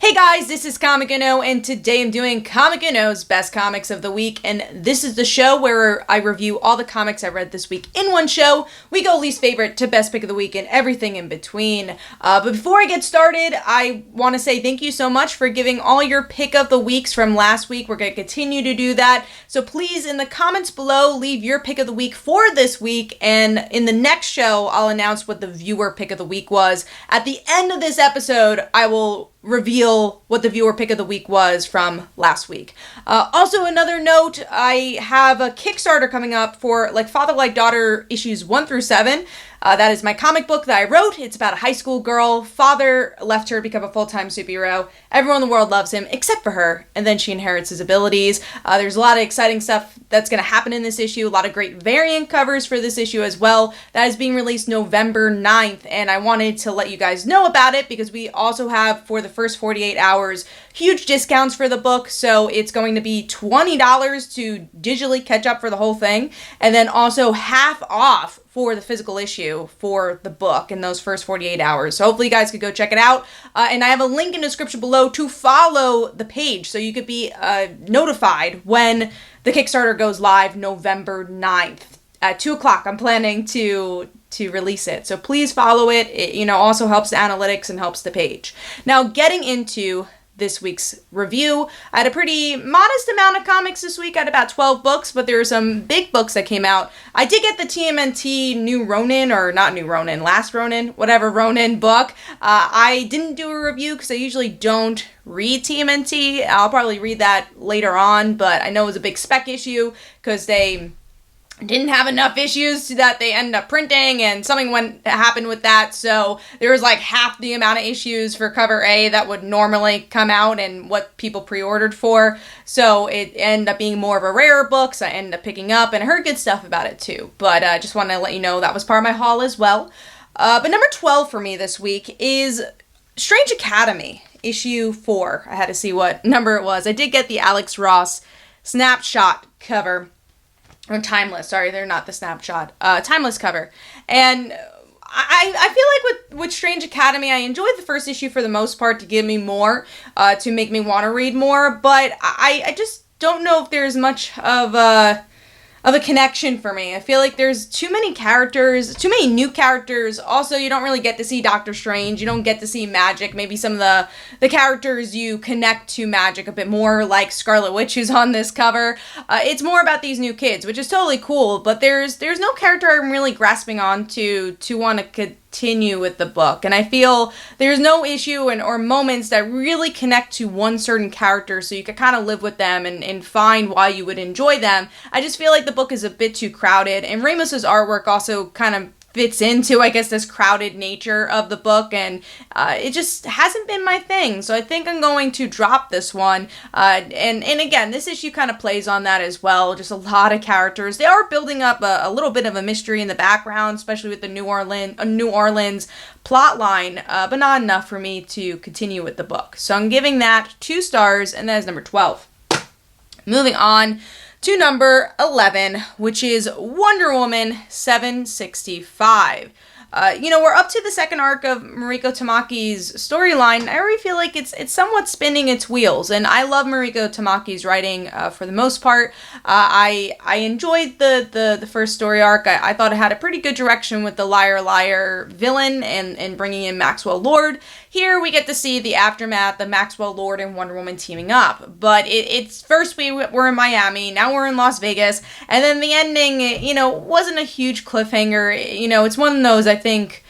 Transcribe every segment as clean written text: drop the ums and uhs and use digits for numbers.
Hey guys, this is Comic Uno, and today I'm doing Comic Uno's Best Comics of the Week, and this is the show where I review all the comics I read this week in one show. We go least favorite to best pick of the week and everything in between. But before I get started, I want to say thank you so much for giving all your pick of the weeks from last week. We're going to continue to do that, so please, in the comments below, leave your pick of the week for this week, and in the next show, I'll announce what the viewer pick of the week was. At the end of this episode, I will reveal what the viewer pick of the week was from last week. Also, another note, I have a Kickstarter coming up for Father Like Daughter issues 1 through 7. That is my comic book that I wrote. It's about a high school girl. Father left her to become a full-time superhero. Everyone in the world loves him except for her, and then she inherits his abilities. There's a lot of exciting stuff that's going to happen in this issue. A lot of great variant covers for this issue as well. That is being released November 9th, and I wanted to let you guys know about it because we also have, for the first 48 hours, huge discounts for the book. So it's going to be $20 to digitally catch up for the whole thing, and then also half off for the physical issue for the book in those first 48 hours. So hopefully you guys could go check it out. And I have a link in the description below to follow the page so you could be notified when the Kickstarter goes live November 9th at 2 o'clock. I'm planning to release it. So please follow it. It, also helps the analytics and helps the page. Now, getting into this week's review. I had a pretty modest amount of comics this week. I had about 12 books, but there were some big books that came out. I did get the TMNT New Ronin, or not New Ronin, Last Ronin, whatever Ronin book. I didn't do a review because I usually don't read TMNT. I'll probably read that later on, but I know it was a big spec issue because they didn't have enough issues that they ended up printing, and something happened with that, so there was half the amount of issues for cover A that would normally come out and what people pre-ordered for, so it ended up being more of a rarer book, so I ended up picking up, and I heard good stuff about it too, but I just wanted to let you know that was part of my haul as well. But number 12 for me this week is Strange Academy, issue 4. I had to see what number it was. I did get the Alex Ross snapshot cover. Or Timeless, sorry, they're not the snapshot. Timeless cover. And I feel like with Strange Academy, I enjoyed the first issue for the most part to give me more, to make me want to read more, but I just don't know if there's much of a connection for me. I feel like there's too many characters, too many new characters. Also, you don't really get to see Doctor Strange. You don't get to see Magic. Maybe some of the characters you connect to Magic a bit more, like Scarlet Witch, who's on this cover. It's more about these new kids, which is totally cool, but there's no character I'm really grasping on to want to continue with the book, and I feel there's no issue or moments that really connect to one certain character so you can kind of live with them and find why you would enjoy them. I just feel like the book is a bit too crowded, and Ramos's artwork also kind of fits into, I guess, this crowded nature of the book, and it just hasn't been my thing, so I think I'm going to drop this one, and again, this issue kind of plays on that as well, just a lot of characters. They are building up a little bit of a mystery in the background, especially with the New Orleans plot line, but not enough for me to continue with the book, so I'm giving that 2 stars, and that is number 12. Moving on to number 11, which is Wonder Woman 765. We're up to the second arc of Mariko Tamaki's storyline. I already feel like it's somewhat spinning its wheels, and I love Mariko Tamaki's writing for the most part. I enjoyed the first story arc. I thought it had a pretty good direction with the liar villain and bringing in Maxwell Lord. Here we get to see the aftermath of Maxwell Lord and Wonder Woman teaming up. But it's first we were in Miami, now we're in Las Vegas, and then the ending, wasn't a huge cliffhanger. It's one of those, I think,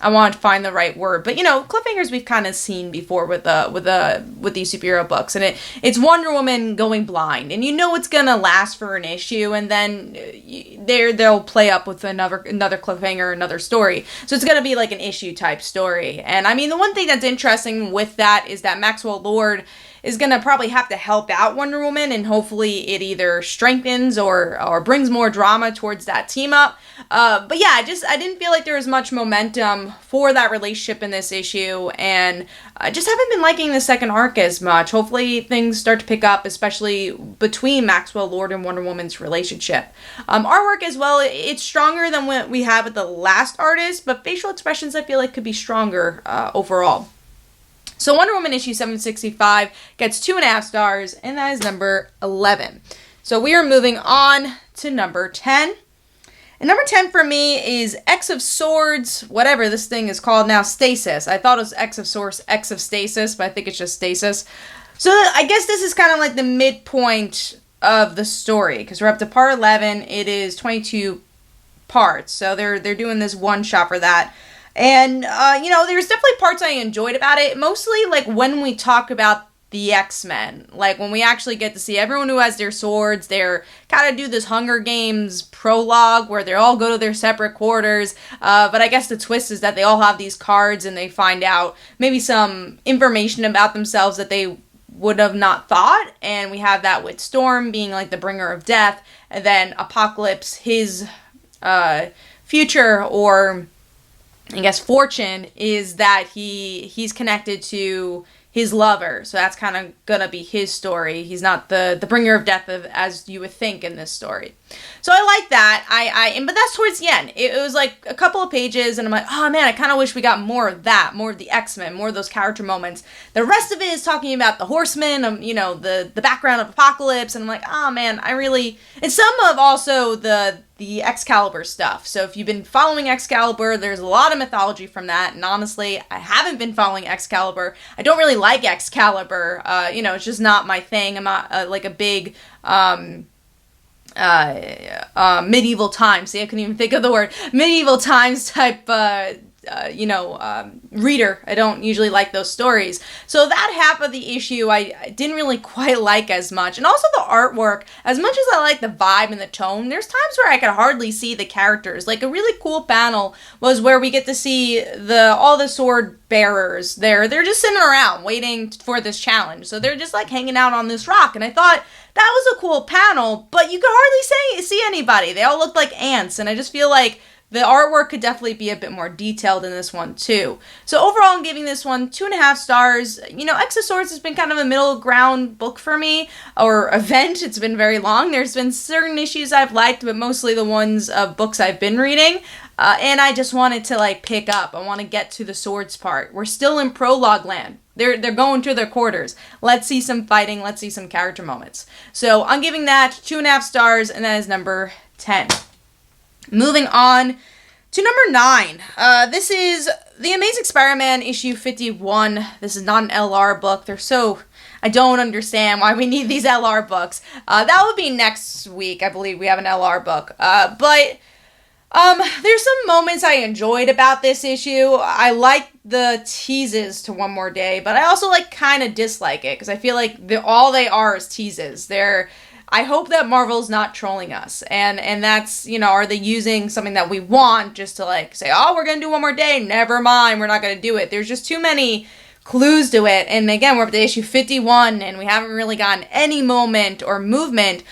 I want to find the right word, but cliffhangers we've kind of seen before with these superhero books, and it's Wonder Woman going blind, and it's gonna last for an issue, and then they'll play up with another cliffhanger, another story. So it's gonna be like an issue type story. And I mean, the one thing that's interesting with that is that Maxwell Lord is going to probably have to help out Wonder Woman, and hopefully it either strengthens or brings more drama towards that team up. But yeah, I didn't feel like there was much momentum for that relationship in this issue, and I just haven't been liking the second arc as much. Hopefully things start to pick up, especially between Maxwell Lord and Wonder Woman's relationship. Artwork as well, it's stronger than what we had with the last artist, but facial expressions I feel like could be stronger overall. So Wonder Woman issue 765 gets 2.5 stars, and that is number 11. So we are moving on to number 10. And number 10 for me is X of Swords, whatever this thing is called now, Stasis. I thought it was X of Swords, X of Stasis, but I think it's just Stasis. So I guess this is kind of like the midpoint of the story, because we're up to part 11. It is 22 parts, so they're doing this one shot for that. And, there's definitely parts I enjoyed about it, mostly, like, when we talk about the X-Men. Like, when we actually get to see everyone who has their swords, they're kind of do this Hunger Games prologue where they all go to their separate quarters, but I guess the twist is that they all have these cards and they find out maybe some information about themselves that they would have not thought, and we have that with Storm being, like, the bringer of death, and then Apocalypse, his, future, or I guess fortune, is that he's connected to his lover, so that's kind of gonna be his story. He's not the bringer of death as you would think in this story. So I like that. But that's towards the end. It was like a couple of pages, and I'm like, oh man, I kind of wish we got more of that, more of the X-Men, more of those character moments. The rest of it is talking about the Horsemen, the background of Apocalypse, and I'm like, oh man, and some of also the Excalibur stuff. So if you've been following Excalibur, there's a lot of mythology from that, and honestly, I haven't been following Excalibur. I don't really like Excalibur. It's just not my thing. I'm not like a big medieval times. See, I couldn't even think of the word. Medieval times type reader. I don't usually like those stories. So that half of the issue I didn't really quite like as much. And also the artwork, as much as I like the vibe and the tone, there's times where I could hardly see the characters. Like a really cool panel was where we get to see all the sword bearers. They're just sitting around waiting for this challenge. So they're just like hanging out on this rock. And I thought that was a cool panel, but you could hardly see anybody. They all looked like ants, and I just feel like the artwork could definitely be a bit more detailed in this one, too. So overall, I'm giving this one 2.5 stars. X of Swords has been kind of a middle ground book for me, or event. It's been very long. There's been certain issues I've liked, but mostly the ones of books I've been reading. And I just wanted to, pick up. I want to get to the swords part. We're still in prologue land. They're going to their quarters. Let's see some fighting. Let's see some character moments. So I'm giving that 2.5 stars, and that is number 10. Moving on to number 9. This is The Amazing Spider-Man issue 51. This is not an LR book. I don't understand why we need these LR books. That will be next week. I believe we have an LR book. But there's some moments I enjoyed about this issue. I like the teases to One More Day, but I also kind of dislike it because I feel like all they are is teases. I hope that Marvel's not trolling us, and that's, are they using something that we want just to say, oh, we're gonna do One More Day, never mind, we're not gonna do it. There's just too many clues to it, and again, we're up to issue 51, and we haven't really gotten any moment or movement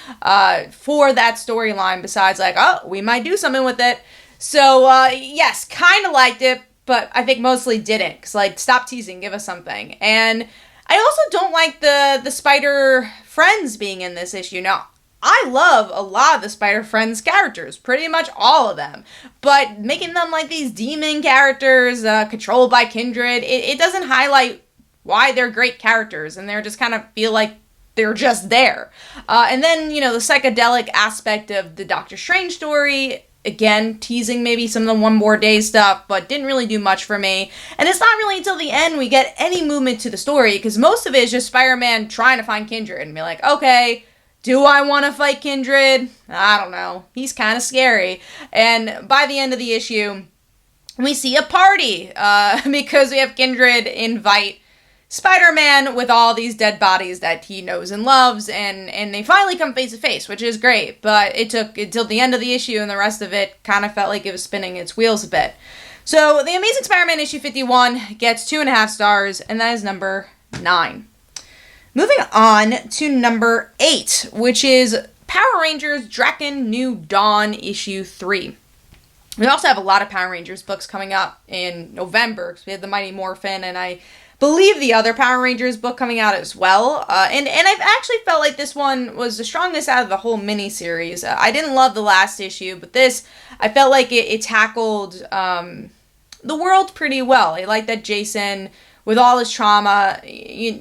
for that storyline besides oh, we might do something with it. So, yes, kind of liked it, but I think mostly didn't, because stop teasing, give us something. And I also don't like the Spider Friends being in this issue. Now, I love a lot of the Spider Friends characters, pretty much all of them, but making them these demon characters, controlled by Kindred, it doesn't highlight why they're great characters, and they're just kind of feel like they're just there. And then, the psychedelic aspect of the Doctor Strange story, again, teasing maybe some of the One More Day stuff, but didn't really do much for me. And it's not really until the end we get any movement to the story, because most of it is just Spider-Man trying to find Kindred and be like, okay, do I want to fight Kindred? I don't know. He's kind of scary. And by the end of the issue, we see a party, because we have Kindred invite Spider-Man with all these dead bodies that he knows and loves, and they finally come face to face, which is great, but it took until the end of the issue, and the rest of it kind of felt like it was spinning its wheels a bit. So, The Amazing Spider-Man issue 51 gets 2.5 stars, and that is number 9. Moving on to number 8, which is Power Rangers Drakkon New Dawn issue 3. We also have a lot of Power Rangers books coming up in November, because we had the Mighty Morphin, and I believe the other Power Rangers book coming out as well. And I've actually felt like this one was the strongest out of the whole miniseries. I didn't love the last issue, but this, I felt like it tackled the world pretty well. I like that Jason with all his trauma,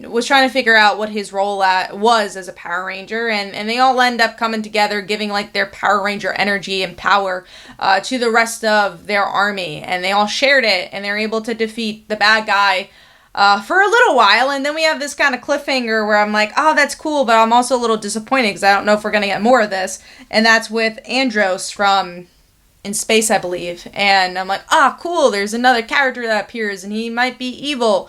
was trying to figure out what his role was as a Power Ranger, and they all end up coming together, giving like their Power Ranger energy and power to the rest of their army, and they all shared it, and they're able to defeat the bad guy for a little while. And then we have this kind of cliffhanger where I'm like, oh, that's cool, but I'm also a little disappointed because I don't know if we're going to get more of this, and that's with Andros from In Space, I believe. And I'm like, cool, there's another character that appears, and he might be evil.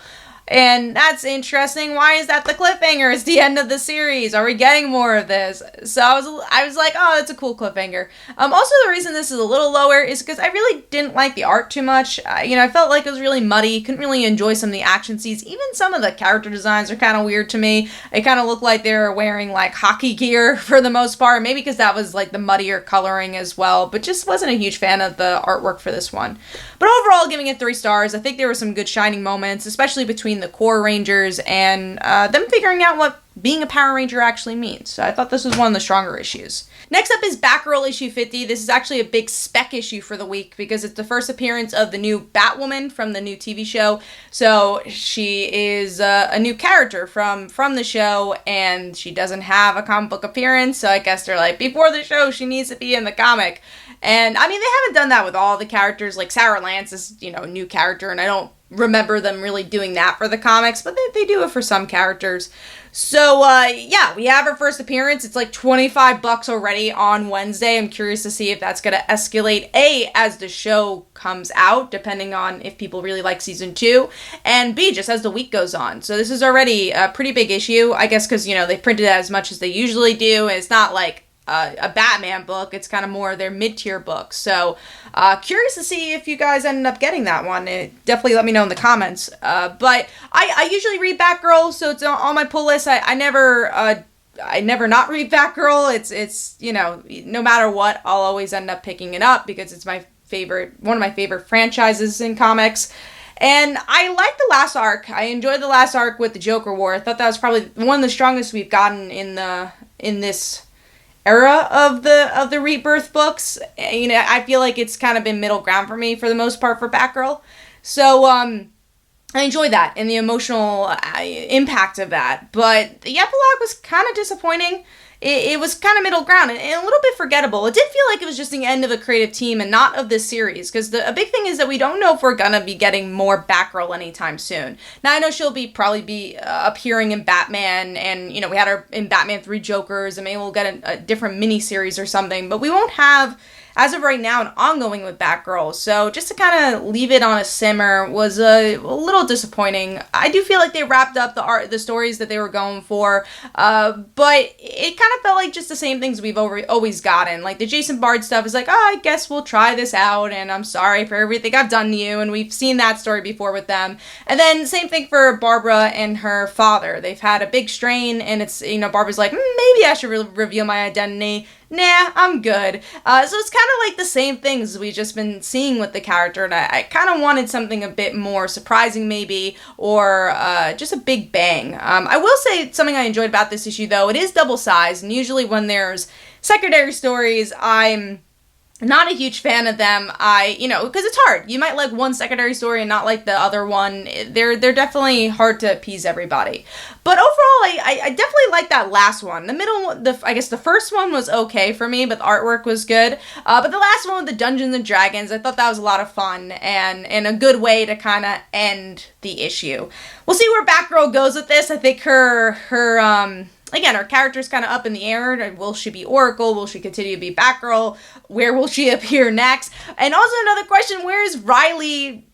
And that's interesting. Why is that the cliffhanger? It's the end of the series. Are we getting more of this? So I was like, oh, that's a cool cliffhanger. Also, the reason this is a little lower is because I really didn't like the art too much. I felt like it was really muddy. Couldn't really enjoy some of the action scenes. Even some of the character designs are kind of weird to me. It kind of looked like they were wearing like hockey gear for the most part. Maybe because that was like the muddier coloring as well. But just wasn't a huge fan of the artwork for this one. But overall, giving it 3 stars. I think there were some good shining moments, especially between the core Rangers and them figuring out what being a Power Ranger actually means. So I thought this was one of the stronger issues. Next up is Batgirl issue 50. This is actually a big spec issue for the week because it's the first appearance of the new Batwoman from the new TV show. So she is a new character from the show, and she doesn't have a comic book appearance. So I guess they're like, before the show, she needs to be in the comic. And I mean, they haven't done that with all the characters. Like Sarah Lance is, a new character, and I don't remember them really doing that for the comics, but they do it for some characters. So, yeah, we have her first appearance. It's like $25 already on Wednesday. I'm curious to see if that's going to escalate, A, as the show comes out, depending on if people really like season 2, and B, just as the week goes on. So this is already a pretty big issue, I guess, because, they printed it as much as they usually do, and it's not like a Batman book. It's kind of more their mid-tier book. So, curious to see if you guys ended up getting that one. Definitely let me know in the comments. But I usually read Batgirl, so it's on my pull list. I never not read Batgirl. It's no matter what, I'll always end up picking it up because it's one of my favorite franchises in comics. And I like the last arc. I enjoyed the last arc with the Joker War. I thought that was probably one of the strongest we've gotten in this era of the Rebirth books. I feel like it's kind of been middle ground for me for the most part for Batgirl. So I enjoyed that and the emotional impact of that. But the epilogue was kind of disappointing. It was kind of middle ground and a little bit forgettable. It did feel like it was just the end of a creative team and not of this series, because a big thing is that we don't know if we're gonna be getting more Batgirl anytime soon. Now, I know she'll probably be appearing in Batman, and we had her in Batman 3 Jokers, and maybe we'll get a different mini-series or something, but we won't have, as of right now, an ongoing with Batgirl. So just to kind of leave it on a simmer was a little disappointing. I do feel like they wrapped up the stories that they were going for, but it kind of felt like just the same things we've always gotten. Like the Jason Bard stuff is like, I guess we'll try this out, and I'm sorry for everything I've done to you, and we've seen that story before with them. And then same thing for Barbara and her father. They've had a big strain, and it's, Barbara's like, maybe I should reveal my identity. Nah, I'm good. So it's kind of like the same things we've just been seeing with the character, and I kind of wanted something a bit more surprising maybe, or just a big bang. I will say something I enjoyed about this issue, though. It is double-sized, and usually when there's secondary stories, I'm not a huge fan of them. Because it's hard. You might like one secondary story and not like the other one. They're definitely hard to appease everybody. But overall, I definitely like that last one. The middle one, I guess the first one was okay for me, but the artwork was good. But the last one with the Dungeons and Dragons, I thought that was a lot of fun and a good way to kind of end the issue. We'll see where Batgirl goes with this. I think again, her character's kind of up in the air. Will she be Oracle? Will she continue to be Batgirl? Where will she appear next? And also another question, where is Riley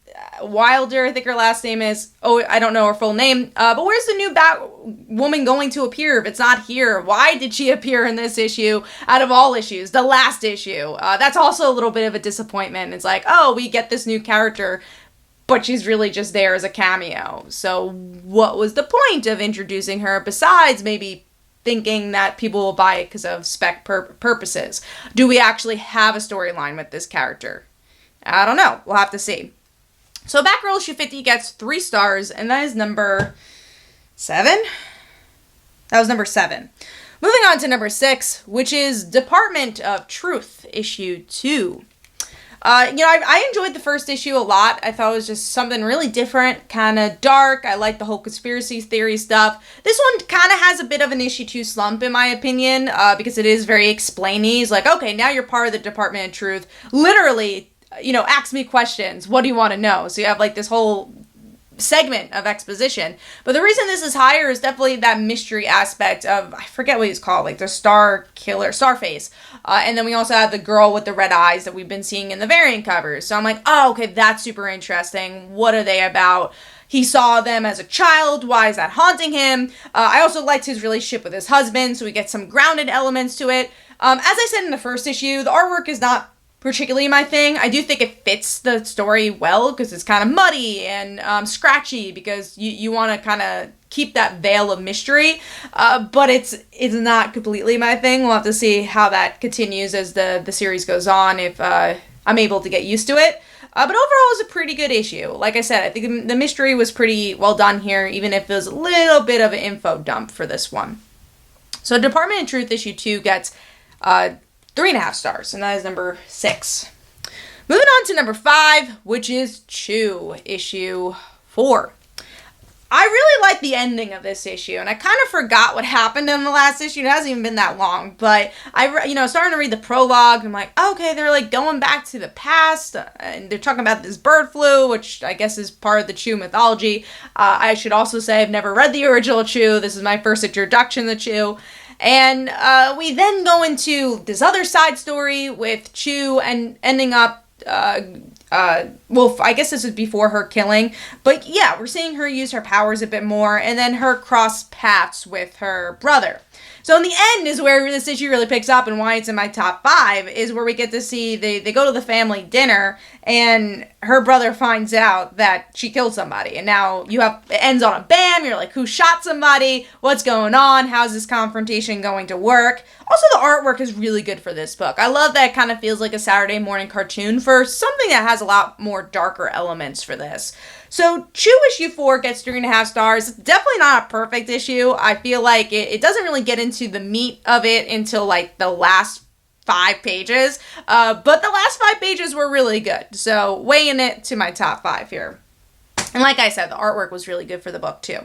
Wilder? I think her last name is. Oh, I don't know her full name. But where's the new Batwoman going to appear if it's not here? Why did she appear in this issue out of all issues? The last issue. That's also a little bit of a disappointment. It's like, we get this new character, but she's really just there as a cameo. So what was the point of introducing her besides maybe thinking that people will buy it because of spec purposes? Do we actually have a storyline with this character? I don't know. We'll have to see. So Batgirl issue 50 gets 3 stars, and that is number 7? That was number 7. Moving on to number 6, which is Department of Truth issue 2. I enjoyed the first issue a lot. I thought it was just something really different, kind of dark. I like the whole conspiracy theory stuff. This one kind of has a bit of an issue 2 slump, in my opinion, because it is very explainy. It's like, okay, now you're part of the Department of Truth. Literally, ask me questions. What do you want to know? So you have like this whole segment of exposition. But the reason this is higher is definitely that mystery aspect of, I forget what he's called, like the Star Killer, Starface. And then we also have the girl with the red eyes that we've been seeing in the variant covers. So I'm like, oh, okay, that's super interesting. What are they about? He saw them as a child. Why is that haunting him? I also liked his relationship with his husband, so we get some grounded elements to it. As I said in the first issue, the artwork is not particularly my thing. I do think it fits the story well because it's kind of muddy and scratchy because you want to kind of keep that veil of mystery, but it's not completely my thing. We'll have to see how that continues as the series goes on, if I'm able to get used to it. But overall, it was a pretty good issue. Like I said, I think the mystery was pretty well done here, even if it was a little bit of an info dump for this one. So Department of Truth issue 2 gets 3.5 stars, and that is number 6. Moving on to number 5, which is Chew, issue 4. I really like the ending of this issue, and I kind of forgot what happened in the last issue. It hasn't even been that long, but starting to read the prologue, and I'm like, okay, they're like going back to the past, and they're talking about this bird flu, which I guess is part of the Chew mythology. I should also say I've never read the original Chew. This is my first introduction to Chew. And we then go into this other side story with Chew and ending up, I guess this was before her killing. But yeah, we're seeing her use her powers a bit more and then her cross paths with her brother. So in the end is where this issue really picks up, and why it's in my top 5 is where we get to see they go to the family dinner and her brother finds out that she killed somebody. And now it ends on a bam. You're like, who shot somebody? What's going on? How's this confrontation going to work? Also, the artwork is really good for this book. I love that it kind of feels like a Saturday morning cartoon for something that has a lot more darker elements for this. So Chew issue 4 gets 3.5 stars. It's definitely not a perfect issue. I feel like it doesn't really get into the meat of it until like the last 5 pages. But the last 5 pages were really good. So weighing it to my top 5 here. And like I said, the artwork was really good for the book too.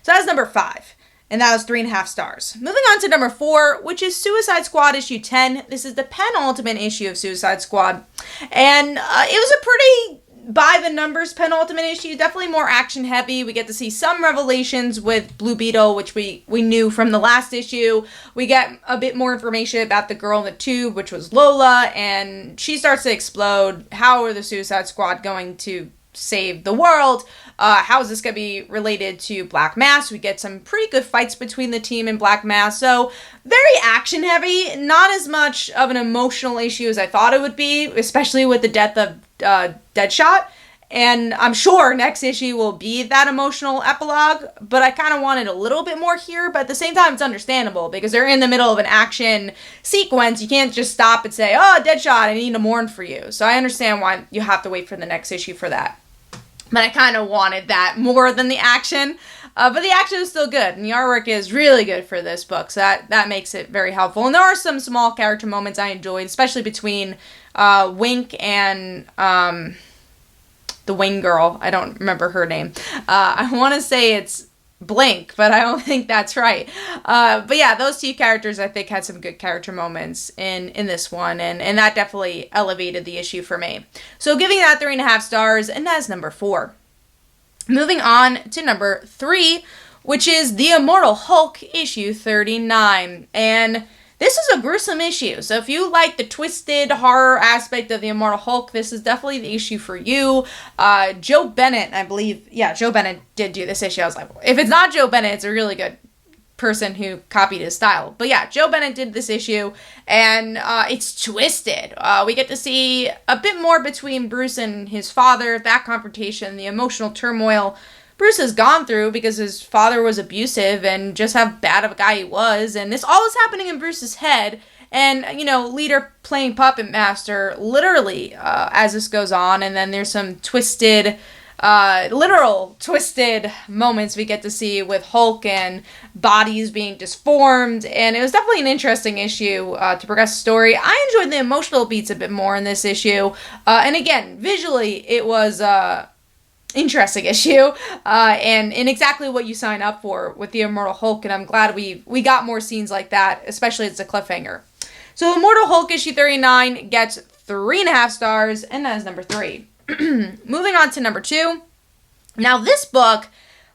So that's number 5. And that was 3.5 stars. Moving on to number 4, which is Suicide Squad issue 10. This is the penultimate issue of Suicide Squad. And it was a pretty by the numbers penultimate issue, definitely more action heavy. We get to see some revelations with Blue Beetle, which we knew from the last issue. We get a bit more information about the girl in the tube, which was Lola, and she starts to explode. How are the Suicide Squad going to save the world? How is this going to be related to Black Mass? We get some pretty good fights between the team and Black Mass. So very action heavy, not as much of an emotional issue as I thought it would be, especially with the death of Deadshot. And I'm sure next issue will be that emotional epilogue, but I kind of wanted a little bit more here. But at the same time, it's understandable because they're in the middle of an action sequence. You can't just stop and say, oh, Deadshot, I need to mourn for you. So I understand why you have to wait for the next issue for that. But I kind of wanted that more than the action. But the action is still good, and the artwork is really good for this book, so that makes it very helpful. And there are some small character moments I enjoyed, especially between Wink and the Wing Girl. I don't remember her name. I want to say it's Blink, but I don't think that's right. But yeah, those two characters I think had some good character moments in this one, and that definitely elevated the issue for me. So giving that 3.5 stars, and that's number 4. Moving on to number 3, which is the Immortal Hulk issue 39, and this is a gruesome issue. So if you like the twisted horror aspect of the Immortal Hulk, this is definitely the issue for you. Joe Bennett, I believe, Joe Bennett did do this issue. I was like, if it's not Joe Bennett, it's a really good person who copied his style. But yeah, Joe Bennett did this issue, and it's twisted. We get to see a bit more between Bruce and his father, that confrontation, the emotional turmoil Bruce has gone through because his father was abusive and just how bad of a guy he was. And this all is happening in Bruce's head. And, Leader playing Puppet Master literally as this goes on. And then there's some twisted literal twisted moments we get to see with Hulk and bodies being disformed, and it was definitely an interesting issue to progress the story. I enjoyed the emotional beats a bit more in this issue, and again, visually, it was interesting issue, and exactly what you sign up for with the Immortal Hulk, and I'm glad we got more scenes like that, especially as a cliffhanger. So Immortal Hulk issue 39 gets 3.5 stars, and that is number 3. Moving on to number 2. Now this book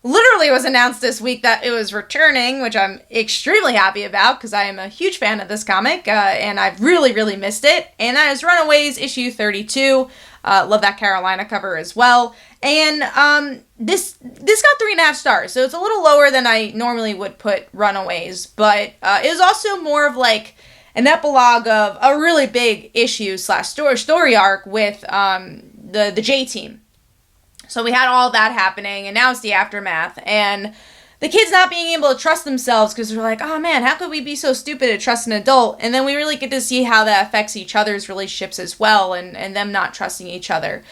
literally was announced this week that it was returning, which I'm extremely happy about because I am a huge fan of this comic, and I've really, really missed it, and that is Runaways issue 32. Love that Carolina cover as well. And this got 3.5 stars, so it's a little lower than I normally would put Runaways, but it was also more of like an epilogue of a really big issue / story arc with the J-Team. So we had all that happening, and now it's the aftermath, and the kids not being able to trust themselves because they're like, oh man, how could we be so stupid to trust an adult? And then we really get to see how that affects each other's relationships as well, and them not trusting each other.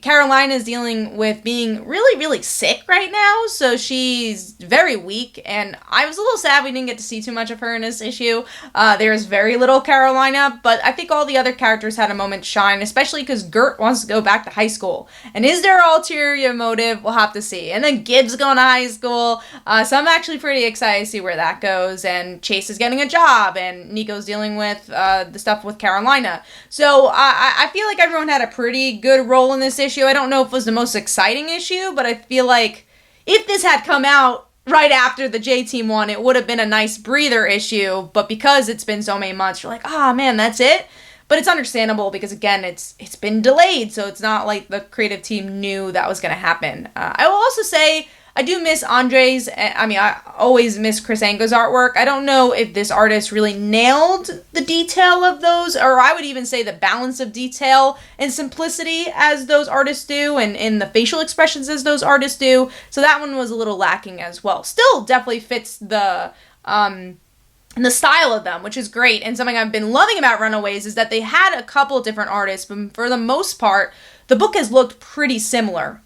Carolina is dealing with being really, really sick right now, so she's very weak, and I was a little sad we didn't get to see too much of her in this issue. There's very little Carolina, but I think all the other characters had a moment to shine, especially because Gert wants to go back to high school. And is there an ulterior motive? We'll have to see. And then Gibbs going to high school, so I'm actually pretty excited to see where that goes, and Chase is getting a job, and Nico's dealing with the stuff with Carolina. So I feel like everyone had a pretty good role in this issue. I don't know if it was the most exciting issue, but I feel like if this had come out right after the J-Team one, it would have been a nice breather issue, but because it's been so many months, you're like, oh man, that's it? But it's understandable because, again, it's been delayed, so it's not like the creative team knew that was going to happen. I will also say I do miss Andre's. I always miss Chris Ango's artwork. I don't know if this artist really nailed the detail of those, or I would even say the balance of detail and simplicity as those artists do, and in the facial expressions as those artists do. So that one was a little lacking as well. Still definitely fits the style of them, which is great. And something I've been loving about Runaways is that they had a couple different artists, but for the most part, the book has looked pretty similar.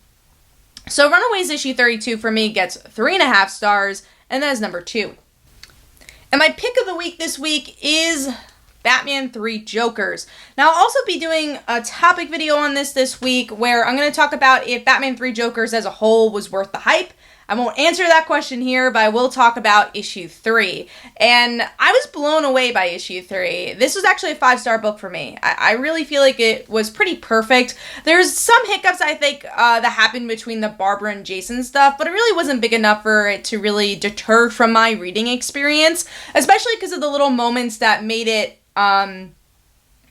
So Runaways issue 32 for me gets 3.5 stars, and that is number 2. And my pick of the week this week is Batman 3 Jokers. Now, I'll also be doing a topic video on this week where I'm going to talk about if Batman 3 Jokers as a whole was worth the hype. I won't answer that question here, but I will talk about issue 3. And I was blown away by issue 3. This was actually a 5-star book for me. I really feel like it was pretty perfect. There's some hiccups, I think, that happened between the Barbara and Jason stuff, but it really wasn't big enough for it to really deter from my reading experience, especially because of the little moments that made it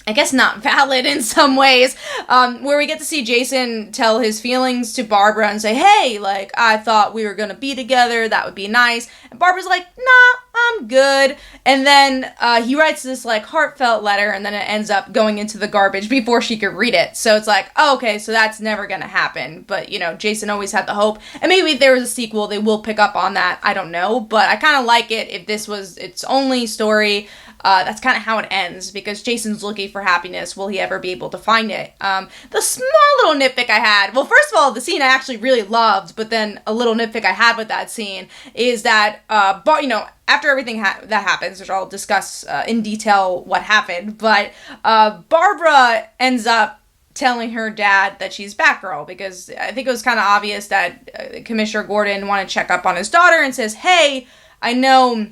I guess not valid in some ways, where we get to see Jason tell his feelings to Barbara and say, hey, like, I thought we were going to be together, that would be nice. And Barbara's like, nah, I'm good. And then he writes this, like, heartfelt letter, and then it ends up going into the garbage before she could read it. So it's like, oh, okay, so that's never going to happen. But, you know, Jason always had the hope. And maybe if there was a sequel, they will pick up on that. I don't know. But I kind of like it if this was its only story. That's kind of how it ends, because Jason's looking for happiness. Will he ever be able to find it? The small little nitpick I had, well, first of all, the scene I actually really loved, but then a little nitpick I had with that scene is that, after everything that happens, which I'll discuss in detail what happened, but Barbara ends up telling her dad that she's Batgirl, because I think it was kind of obvious that Commissioner Gordon wanted to check up on his daughter and says, hey, I know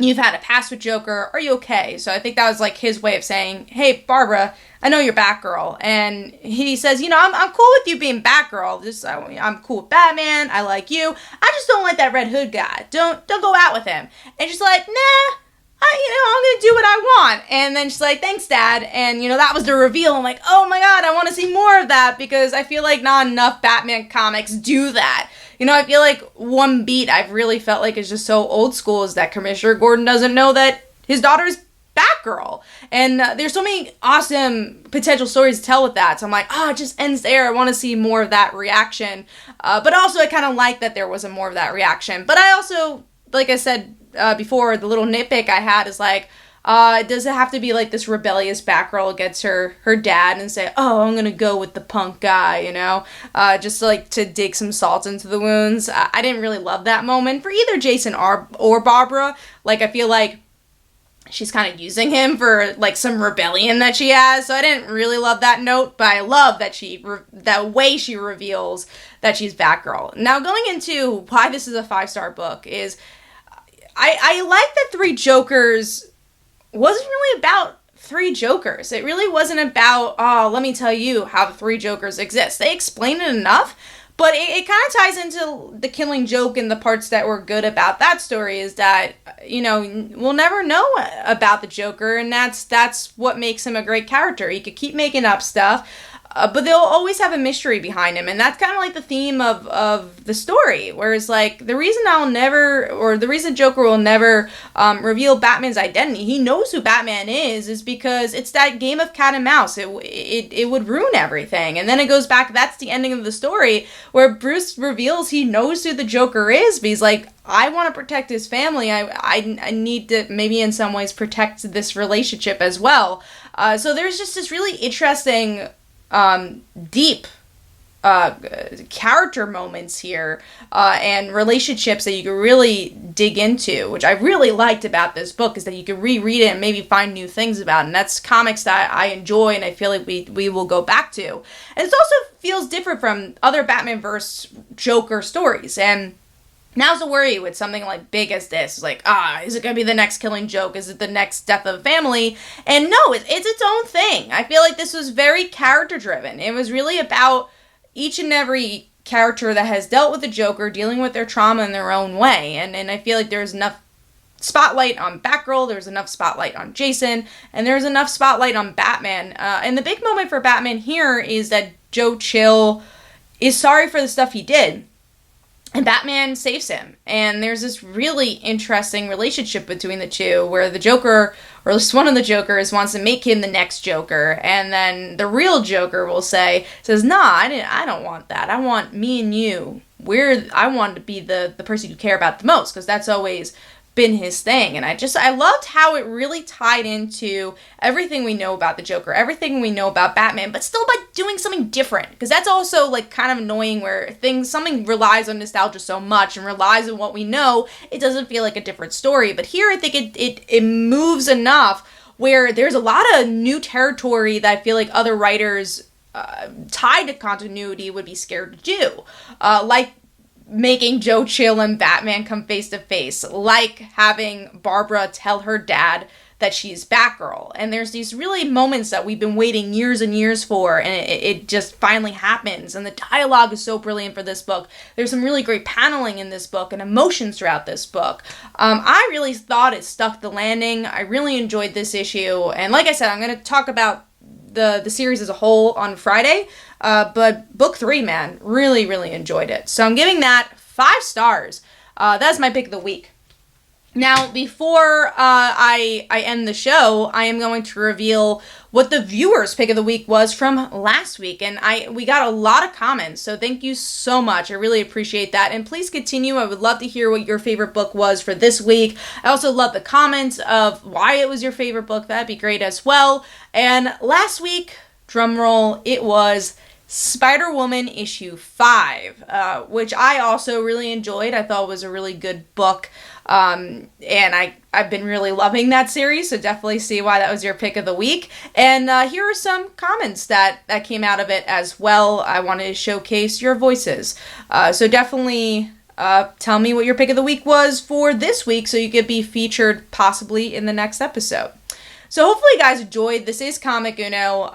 you've had a past with Joker, are you okay? So I think that was like his way of saying, hey, Barbara, I know you're Batgirl. And he says, I'm cool with you being Batgirl. I'm cool with Batman. I like you. I just don't like that Red Hood guy. Don't go out with him. And she's like, nah, I'm going to do what I want. And then she's like, thanks, Dad. And, that was the reveal. I'm like, oh my God, I want to see more of that, because I feel like not enough Batman comics do that. I feel like one beat I've really felt like is just so old school is that Commissioner Gordon doesn't know that his daughter's Batgirl. And there's so many awesome potential stories to tell with that. So I'm like, it just ends there. I want to see more of that reaction. But also I kind of like that there wasn't more of that reaction. But I also, like I said before, the little nitpick I had is like, Does it have to be like this rebellious Batgirl gets her dad and say, oh, I'm gonna go with the punk guy, you know? Just like to dig some salt into the wounds. I didn't really love that moment for either Jason or Barbara. Like, I feel like she's kind of using him for like some rebellion that she has, so I didn't really love that note, but I love that that way she reveals that she's Batgirl. Now, going into why this is a 5-star book is I like that Three Jokers wasn't really about three Jokers. It really wasn't about, oh, let me tell you how the three Jokers exist. They explain it enough, but it kind of ties into the Killing Joke, and the parts that were good about that story is that, you know, we'll never know about the Joker, and that's what makes him a great character. He could keep making up stuff, but they'll always have a mystery behind him, and that's kind of like the theme of the story, whereas, like, the reason Joker will never reveal Batman's identity, he knows who Batman is because it's that game of cat and mouse. It would ruin everything, and then it goes back, that's the ending of the story, where Bruce reveals he knows who the Joker is, but he's like, I want to protect his family, I need to maybe in some ways protect this relationship as well. So there's just this really interesting deep character moments here and relationships that you can really dig into, which I really liked about this book, is that you can reread it and maybe find new things about it, and that's comics that I enjoy and I feel like we will go back to. And it also feels different from other Batman verse Joker stories, and now's the worry with something like big as this. It's like, is it going to be the next Killing Joke? Is it the next death of a family? And no, it's its own thing. I feel like this was very character-driven. It was really about each and every character that has dealt with the Joker, dealing with their trauma in their own way. And I feel like there's enough spotlight on Batgirl, there's enough spotlight on Jason, and there's enough spotlight on Batman. And the big moment for Batman here is that Joe Chill is sorry for the stuff he did. And Batman saves him. And there's this really interesting relationship between the two, where the Joker, or at least one of the Jokers, wants to make him the next Joker. And then the real Joker says, nah, I don't want that. I want me and you. I want to be the person you care about the most, because that's always been his thing. And I loved how it really tied into everything we know about the Joker, everything we know about Batman, but still by doing something different, because that's also like kind of annoying where something relies on nostalgia so much and relies on what we know, it doesn't feel like a different story. But here I think it moves enough where there's a lot of new territory that I feel like other writers tied to continuity would be scared to do, like making Joe Chill and Batman come face to face, like having Barbara tell her dad that she's Batgirl. And there's these really moments that we've been waiting years and years for, and it just finally happens. And the dialogue is so brilliant for this book. There's some really great paneling in this book and emotions throughout this book. I really thought it stuck the landing. I really enjoyed this issue. And like I said, I'm going to talk about the series as a whole on Friday. But book 3, man, really, really enjoyed it. So I'm giving that 5 stars. That's my pick of the week. Now, before I end the show, I am going to reveal what the viewers' pick of the week was from last week. And we got a lot of comments, so thank you so much. I really appreciate that. And please continue. I would love to hear what your favorite book was for this week. I also love the comments of why it was your favorite book. That'd be great as well. And last week, drumroll, it was Spider-Woman issue 5, which I also really enjoyed. I thought was a really good book. And I've been really loving that series, so definitely see why that was your pick of the week. And here are some comments that came out of it as well. I wanted to showcase your voices. So definitely tell me what your pick of the week was for this week so you could be featured possibly in the next episode. So hopefully you guys enjoyed. This is Comic Uno.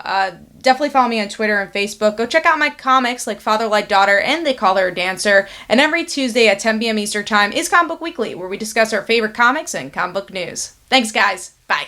Definitely follow me on Twitter and Facebook. Go check out my comics like Father Like Daughter and They Call Her a Dancer. And every Tuesday at 10 p.m. Eastern Time is Comic Book Weekly, where we discuss our favorite comics and comic book news. Thanks, guys. Bye.